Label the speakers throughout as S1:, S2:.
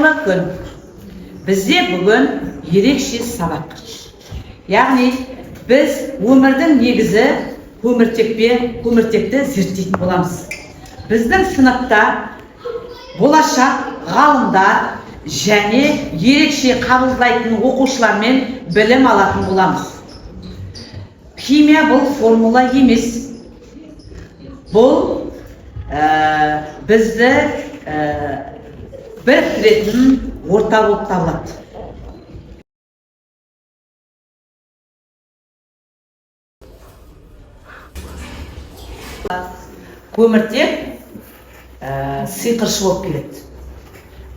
S1: қайырлы күн. Бізде бүгін ерекше сабақ. Яғни біз өмірдің негізі көміртекті зерттейтін боламыз. Біздің сыныпта болашақ ғалымдар және ерекше қабылдайтын оқушылармен білім алатын боламыз. Химия бұл формула емес. Бұл бізді біріктіретін орта болып табылады. Көміртек сиқыршы болып келеді.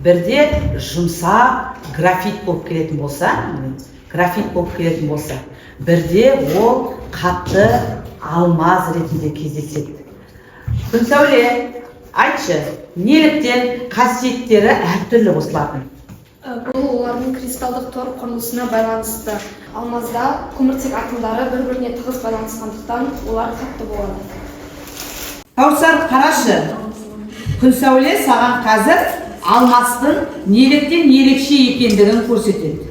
S1: Бірде жұмсақ графит болып келетін болса, бірде ол қатты алмаз ретінде кездеседі. Күнсәуле, айтшы, неліктен қасиеттері әртүрлі осылардың?
S2: Бұл олардың кристалдық тор құрылысына байланысты. Алмазда көміртек атомдары бір-біріне тығыз байланысқандықтан олар қатты болады.
S1: Кәусар, қарашы, Күнсәуле саған қазір алмастың неліктен ерекше екендігін көрсетеді.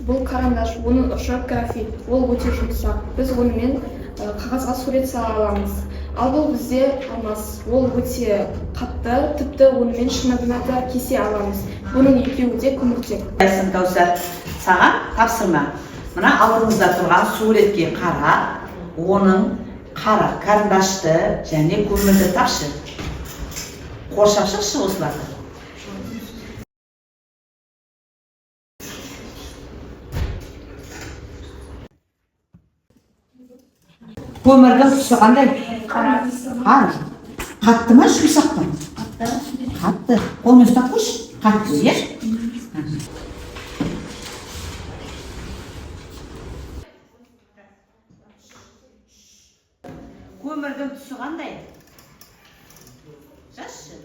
S2: Бұл карандаш, оның ұшы графит, ол өте жұмсақ. Біз онымен қағазға сурет сала аламыз. Ал бұл бізде алмаз, ол өте қатты, тіпті онымен шынығына да кесе аламыз. Бұның екеуі де көміртек.
S1: Кәусар, саған тапсырма. Мына алдымызда тұрған суретке қара, оның қара карандашты және көмірді тапшы. Қоршап шықшы осыларды. Көмірдің түсі қандай? Қатты ма, жұмсақ па? Қатты. Қолмен ұстап қойшы. Қатты, е? Көмірдің түсі қандай? Жазшы.